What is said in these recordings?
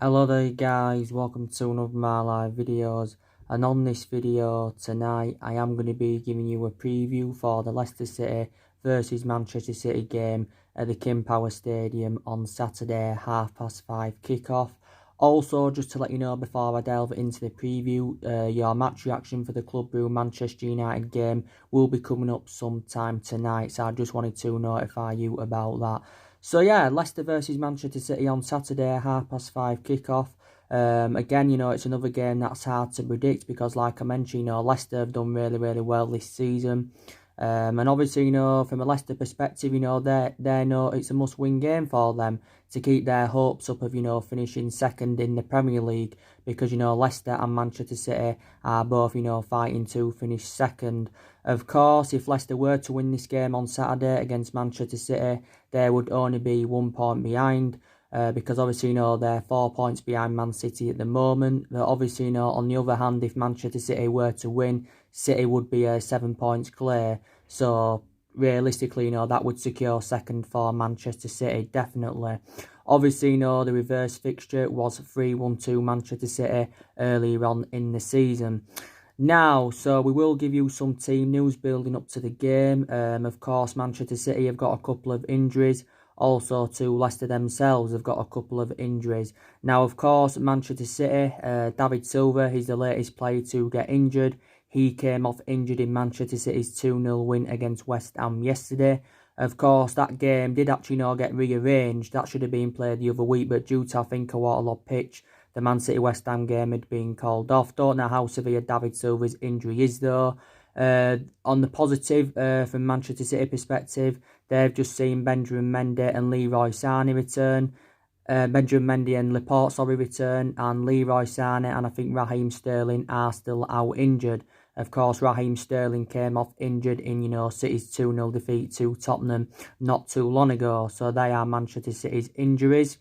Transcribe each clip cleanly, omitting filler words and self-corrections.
Hello there guys, welcome to another of my live videos, and on this video tonight I am going to be giving you a preview for the Leicester City versus Manchester City game at the King Power Stadium on Saturday 5:30 kickoff. Also, just to let you know before I delve into the preview, your match reaction for the Club Room Manchester United game will be coming up sometime tonight, so I just wanted to notify you about that. So yeah, Leicester versus Manchester City on Saturday, 5:30 kickoff. Again, it's another game that's hard to predict because, like I mentioned, Leicester have done really well this season. And obviously, from a Leicester perspective, they know it's a must-win game for them to keep their hopes up of, finishing second in the Premier League because, Leicester and Manchester City are both, fighting to finish second. Of course, if Leicester were to win this game on Saturday against Manchester City, they would only be 1 point behind. Because obviously, they're 4 points behind Man City at the moment. But obviously, on the other hand, if Manchester City were to win, City would be 7 points clear. So realistically, that would secure second for Manchester City, definitely. Obviously, the reverse fixture was 3-1-2 Manchester City earlier on in the season. Now, so we will give you some team news building up to the game. Of course, Manchester City have got a couple of injuries. Also, to Leicester themselves have got a couple of injuries. Now, of course, Manchester City, David Silva, he's the latest player to get injured. He came off injured in Manchester City's 2-0 win against West Ham yesterday. Of course, that game did actually not get rearranged. That should have been played the other week, but due to, I think, a waterlogged pitch, the Man City-West Ham game had been called off. Don't know how severe David Silva's injury is, though. On the positive, from Manchester City perspective, they've just seen Benjamin Mendy and Leroy Sané return. Benjamin Mendy and Laporte, return, and Leroy Sané and I think Raheem Sterling are still out injured. Of course, Raheem Sterling came off injured in, City's 2-0 defeat to Tottenham not too long ago. So they are Manchester City's injuries.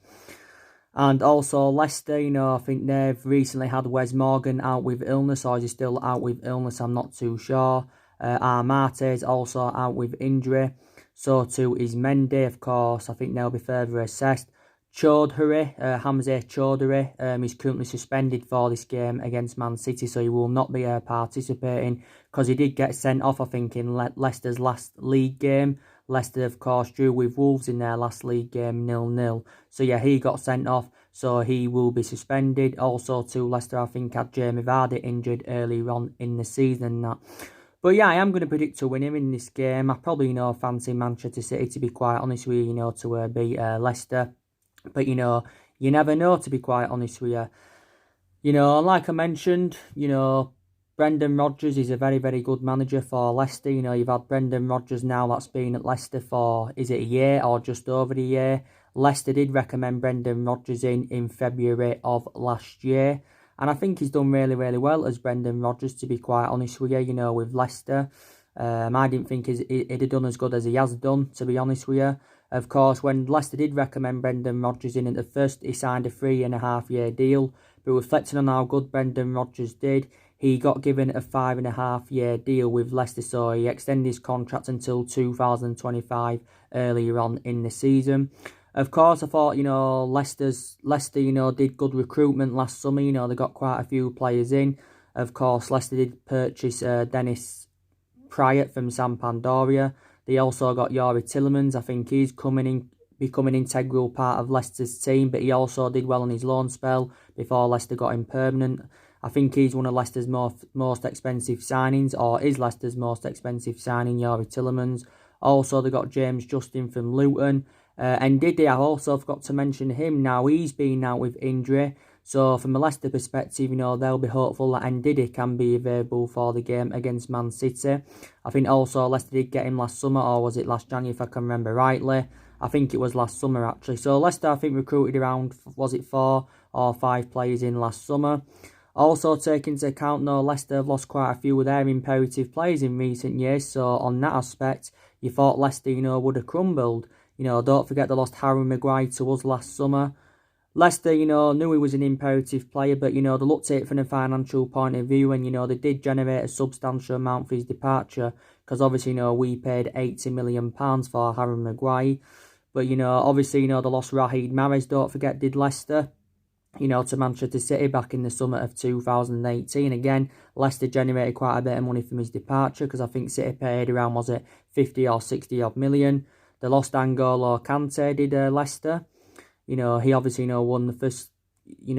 And also Leicester, I think they've recently had Wes Morgan out with illness, or is he still out with illness? I'm not too sure. Armate is also out with injury. So too is Mendy, of course. I think they'll be further assessed. Chaudhary, Hamza Chaudhary, is currently suspended for this game against Man City, so he will not be participating because he did get sent off, I think, in Leicester's last league game. Leicester, of course, drew with Wolves in their last league game 0-0. So, yeah, he got sent off, so he will be suspended. Also, too, Leicester, I think, had Jamie Vardy injured earlier on in the season and that. But, yeah, I am going to predict to win him in this game. I probably, fancy Manchester City, to be quite honest with you, to beat Leicester. But, you never know, to be quite honest with you. Like I mentioned, Brendan Rodgers is a very good manager for Leicester. You've had Brendan Rodgers now that's been at Leicester for, is it a year or just over a year? Leicester did recommend Brendan Rodgers in February of last year. And I think he's done really well as Brendan Rodgers, to be quite honest with you, with Leicester. I didn't think he'd have done as good as he has done, to be honest with you. Of course, when Leicester did recommend Brendan Rodgers in at the first, he signed a 3.5-year deal. But reflecting on how good Brendan Rodgers did, he got given a 5.5-year deal with Leicester, so he extended his contract until 2025 earlier on in the season. Of course, I thought, Leicester, did good recruitment last summer. They got quite a few players in. Of course, Leicester did purchase Dennis Pryor from Sampdoria. They also got Youri Tielemans. I think he's becoming an integral part of Leicester's team, but he also did well on his loan spell before Leicester got him permanent. I think he's one of Leicester's most expensive signings, or is Leicester's most expensive signing, Youri Tielemans. Also, they got James Justin from Luton. And Ndidi, I also forgot to mention him. Now, he's been out with injury. So, from a Leicester perspective, they'll be hopeful that Ndidi can be available for the game against Man City. I think also Leicester did get him last summer, or was it last January, if I can remember rightly. I think it was last summer, actually. So, Leicester, I think, recruited around, was it 4 or 5 players in last summer. Also, taking into account, Leicester have lost quite a few of their imperative players in recent years. So, on that aspect, you thought Leicester, would have crumbled. Don't forget they lost Harry Maguire to us last summer. Leicester, knew he was an imperative player, but, they looked at it from a financial point of view and, they did generate a substantial amount for his departure because, obviously, we paid £80 million for Harry Maguire. But, obviously, they lost Raheem Mahrez, don't forget, did Leicester. to Manchester City back in the summer of 2018. Again, Leicester generated quite a bit of money from his departure because I think City paid around, was it 50 or 60 odd million. They lost N'Golo Kante, did Leicester. He obviously, won the first, he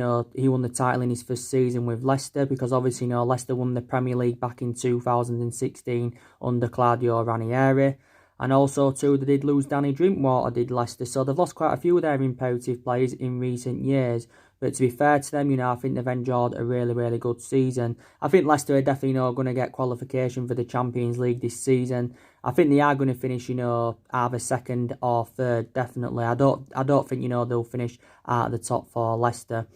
won the title in his first season with Leicester because obviously, Leicester won the Premier League back in 2016 under Claudio Ranieri. And also, too, they did lose Danny Drinkwater, did Leicester. So they've lost quite a few of their imperative players in recent years. But to be fair to them, I think they've enjoyed a really, really good season. I think Leicester are definitely, going to get qualification for the Champions League this season. I think they are going to finish, either second or third, definitely. I don't think, they'll finish at the top for Leicester.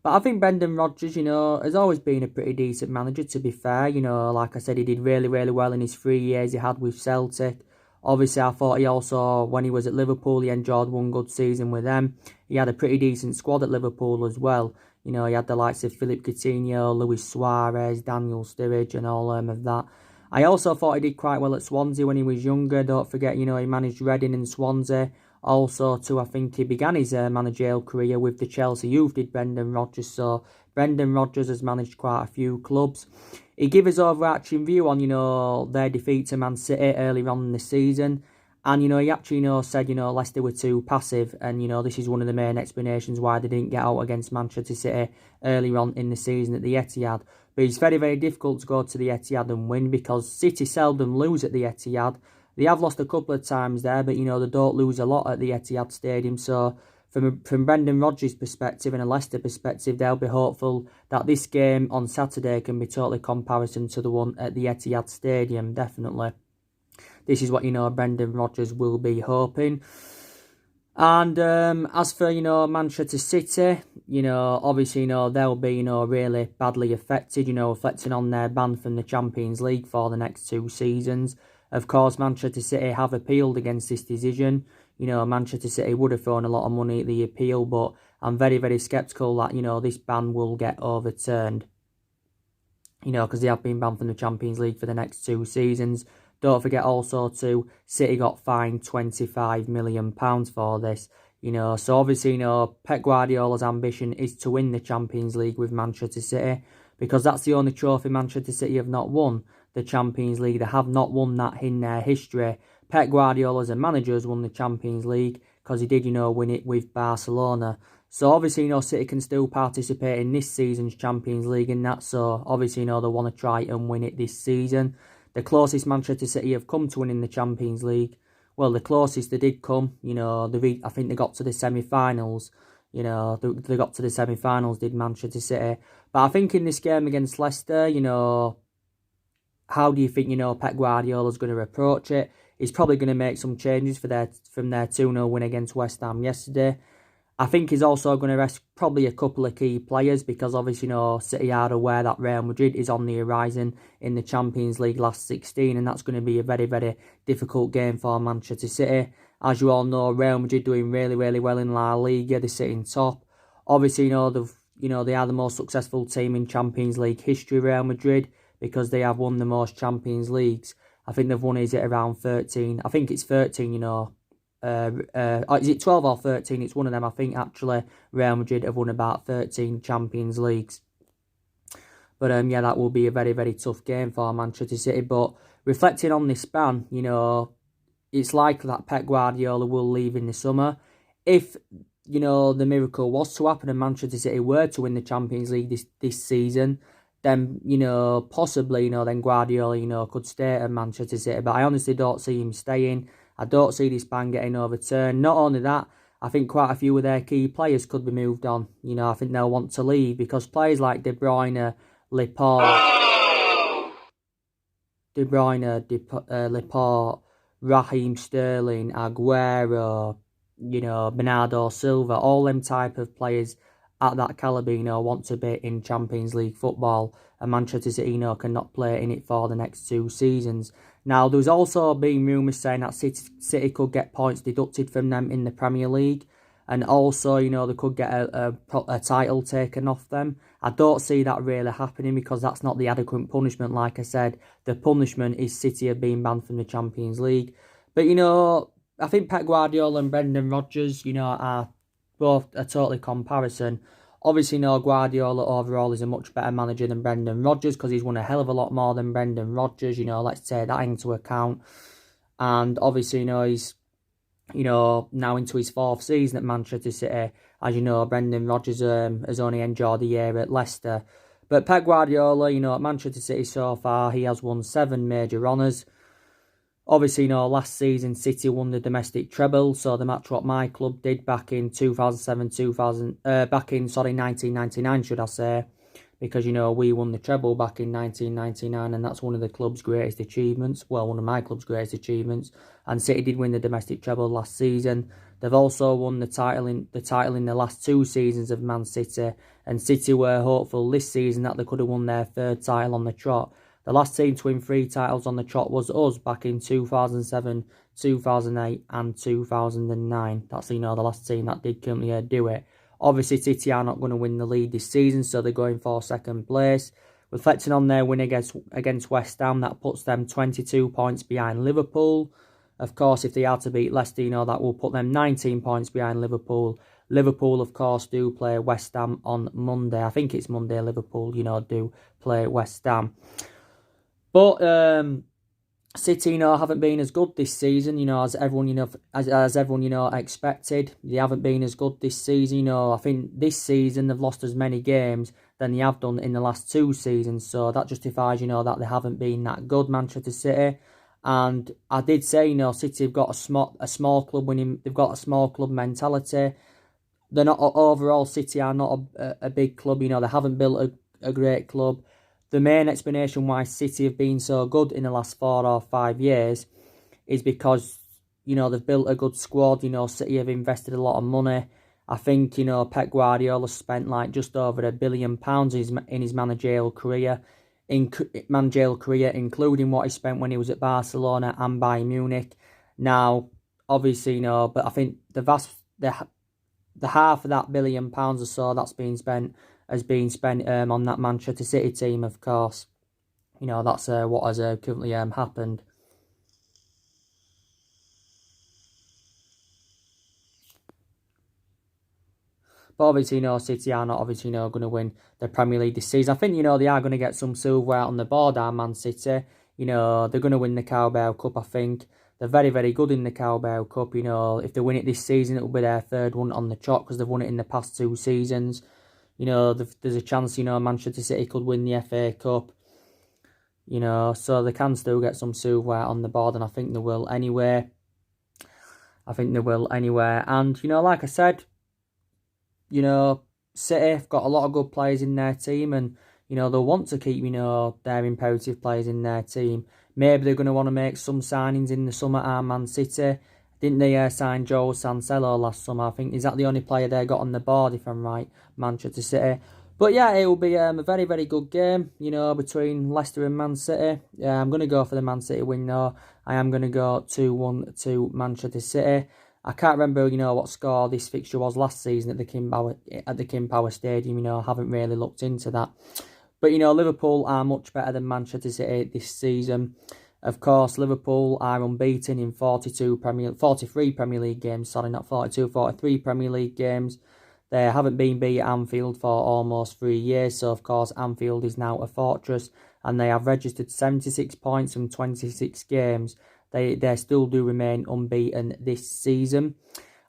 But I think Brendan Rodgers, has always been a pretty decent manager, to be fair. Like I said, he did really, really well in his 3 years he had with Celtic. Obviously, I thought he also, when he was at Liverpool, he enjoyed one good season with them. He had a pretty decent squad at Liverpool as well. He had the likes of Philippe Coutinho, Luis Suarez, Daniel Sturridge and all of that. I also thought he did quite well at Swansea when he was younger. Don't forget, he managed Reading and Swansea. Also, too, I think he began his managerial career with the Chelsea youth, did Brendan Rodgers. So, Brendan Rodgers has managed quite a few clubs. He gave his overarching view on, their defeat to Man City earlier on in the season. And, he actually, said, Leicester were too passive. And, this is one of the main explanations why they didn't get out against Manchester City earlier on in the season at the Etihad. But it's very, very difficult to go to the Etihad and win because City seldom lose at the Etihad. They have lost a couple of times there, but, they don't lose a lot at the Etihad Stadium. So, from Brendan Rodgers' perspective and a Leicester perspective, they'll be hopeful that this game on Saturday can be totally comparison to the one at the Etihad Stadium, definitely. This is what, Brendan Rodgers will be hoping. And as for, Manchester City, obviously, they'll be, really badly affected, reflecting on their ban from the Champions League for the next 2 seasons. Of course, Manchester City have appealed against this decision. Manchester City would have thrown a lot of money at the appeal, but I'm very, very sceptical that, this ban will get overturned. Because they have been banned from the Champions League for the next 2 seasons. Don't forget also, too, City got fined £25 million for this. So obviously, Pep Guardiola's ambition is to win the Champions League with Manchester City because that's the only trophy Manchester City have not won, the Champions League. They have not won that in their history. Pep Guardiola as a manager has won the Champions League because he did, win it with Barcelona. So obviously, City can still participate in this season's Champions League and that. So obviously, they want to try and win it this season. The closest Manchester City have come to winning the Champions League, well, the closest they did come, I think they got to the semi-finals. They got to the semi-finals, did Manchester City. But I think in this game against Leicester, how do you think, Pep Guardiola's going to approach it? He's probably going to make some changes from their 2-0 win against West Ham yesterday. I think he's also going to rest probably a couple of key players because obviously, City are aware that Real Madrid is on the horizon in the Champions League last 16 and that's going to be a very, very difficult game for Manchester City. As you all know, Real Madrid doing really, really well in La Liga. They're sitting top. Obviously, they are the most successful team in Champions League history, Real Madrid, because they have won the most Champions Leagues. I think they've won, is it around 13? I think it's 13, is it 12 or 13? It's one of them. I think actually Real Madrid have won about 13 Champions Leagues. But yeah, that will be a very, very tough game for Manchester City. But reflecting on this ban, it's likely that Pep Guardiola will leave in the summer. If, the miracle was to happen and Manchester City were to win the Champions League this season, then, possibly, then Guardiola, could stay at Manchester City. But I honestly don't see him staying. I don't see this ban getting overturned. Not only that, I think quite a few of their key players could be moved on. I think they'll want to leave because players like De Bruyne, Laporte, Raheem Sterling, Aguero, Bernardo Silva, all them type of players at that calibre, want to be in Champions League football. And Manchester City, cannot play in it for the next 2 seasons. Now, there's also been rumours saying that City could get points deducted from them in the Premier League. And also, they could get a title taken off them. I don't see that really happening because that's not the adequate punishment. Like I said, the punishment is City have been banned from the Champions League. But, I think Pep Guardiola and Brendan Rodgers, are both a totally comparison. Obviously, no, Guardiola overall is a much better manager than Brendan Rodgers because he's won a hell of a lot more than Brendan Rodgers. Let's take that into account. And obviously, he's, now into his 4th season at Manchester City. As you know, Brendan Rodgers has only enjoyed a year at Leicester. But Pep Guardiola, at Manchester City so far, he has won 7 major honours. Obviously, last season City won the domestic treble, so the match what my club did back in 1999, should I say, because, we won the treble back in 1999, and that's one of the club's greatest achievements, well, one of my club's greatest achievements, and City did win the domestic treble last season. They've also won the title in the last 2 seasons of Man City, and City were hopeful this season that they could have won their 3rd title on the trot. The last team to win 3 titles on the trot was us back in 2007, 2008 and 2009. That's, the last team that did currently do it. Obviously, City are not going to win the league this season, so they're going for 2nd place. Reflecting on their win against West Ham, that puts them 22 points behind Liverpool. Of course, if they are to beat Leicester, that will put them 19 points behind Liverpool. Liverpool, of course, do play West Ham on Monday. I think it's Monday, Liverpool, do play West Ham. But City, haven't been as good this season, as everyone, as everyone, expected. They haven't been as good this season, I think this season they've lost as many games than they have done in the last 2 seasons. So that justifies, that they haven't been that good, Manchester City. And I did say, City have got a small club winning. They've got a small club mentality. They're not overall. City are not a big club. They haven't built a great club. The main explanation why City have been so good in the last 4 or 5 years is because, they've built a good squad. City have invested a lot of money. I think, Pep Guardiola spent like just over £1 billion in his managerial career, including what he spent when he was at Barcelona and Bayern Munich. Now, obviously, but I think the half of that £1 billion or so that's been spent has been spent on that Manchester City team, of course. That's what has currently happened. But obviously, City are not going to win the Premier League this season. I think, they are going to get some silverware on the board, our Man City. They're going to win the Carabao Cup, I think. They're very, very good in the Carabao Cup. If they win it this season, it'll be their 3rd one on the trot because they've won it in the past 2 seasons. There's a chance, Manchester City could win the FA Cup. So they can still get some silverware on the board, and I think they will anyway. And, like I said, City have got a lot of good players in their team, and, they'll want to keep, their imperative players in their team. Maybe they're going to want to make some signings in the summer at Man City. Didn't they sign Joe Cancelo last summer? I think, is that the only player they got on the board, if I'm right, Manchester City? But yeah, it will be a very, very good game, between Leicester and Man City. I'm going to go for the Man City win, though. I am going to go 2-1 to Manchester City. I can't remember, what score this fixture was last season at the King Power Stadium. I haven't really looked into that. But, Liverpool are much better than Manchester City this season. Of course, Liverpool are unbeaten in 43 Premier League games. Sorry, not 42, 43 Premier League games. They haven't been beat at Anfield for almost 3 years. So, of course, Anfield is now a fortress. And they have registered 76 points from 26 games. They still do remain unbeaten this season.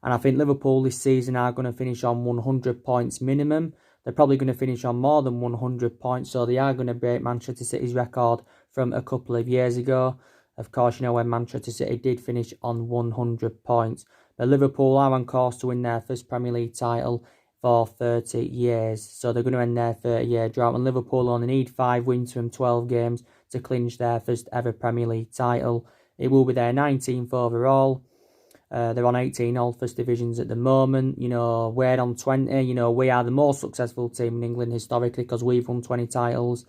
And I think Liverpool this season are going to finish on 100 points minimum. They're probably going to finish on more than 100 points. So they are going to break Manchester City's record from a couple of years ago. Of course, when Manchester City did finish on 100 points. But Liverpool are on course to win their first Premier League title for 30 years. So they're going to end their 30-year drought. And Liverpool only need 5 wins from 12 games to clinch their first ever Premier League title. It will be their 19th overall. They're on 18 all first divisions at the moment. We're on 20. We are the most successful team in England historically because we've won 20 titles.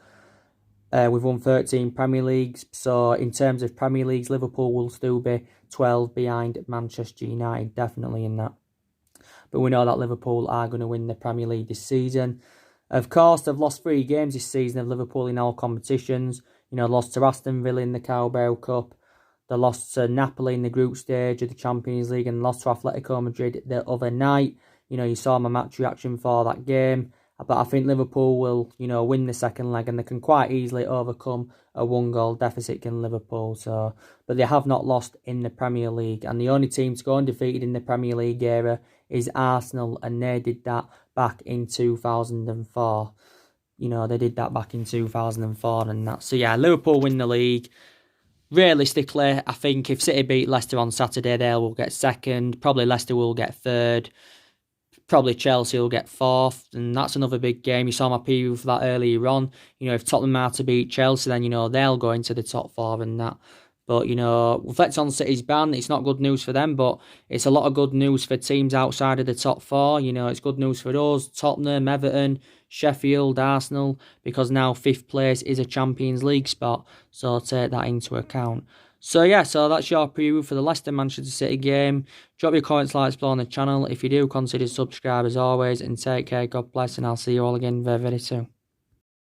We've won 13 Premier Leagues. So in terms of Premier Leagues, Liverpool will still be 12 behind Manchester United, definitely in that. But we know that Liverpool are going to win the Premier League this season. Of course, they've lost 3 games this season of Liverpool in all competitions. Lost to Aston Villa in the Carabao Cup. They lost to Napoli in the group stage of the Champions League and lost to Atletico Madrid the other night. You saw my match reaction for that game. But I think Liverpool will, win the second leg, and they can quite easily overcome a 1-goal deficit in Liverpool. So, but they have not lost in the Premier League, and the only team to go undefeated in the Premier League era is Arsenal, and they did that back in 2004. They did that back in 2004 and that. So yeah, Liverpool win the league. Realistically, I think if City beat Leicester on Saturday, they will get second. Probably Leicester will get third. Probably Chelsea will get fourth, and that's another big game. You saw my preview for that earlier on. If Tottenham are to beat Chelsea, then, they'll go into the top four and that. But, reflect on City's ban. It's not good news for them, but it's a lot of good news for teams outside of the top four. It's good news for us, Tottenham, Everton, Sheffield, Arsenal, because now 5th place is a Champions League spot. So take that into account. So yeah, so that's your preview for the Leicester-Manchester City game. Drop your comments, like, explore on the channel. If you do, consider subscribe as always, and take care, God bless, and I'll see you all again very, very soon.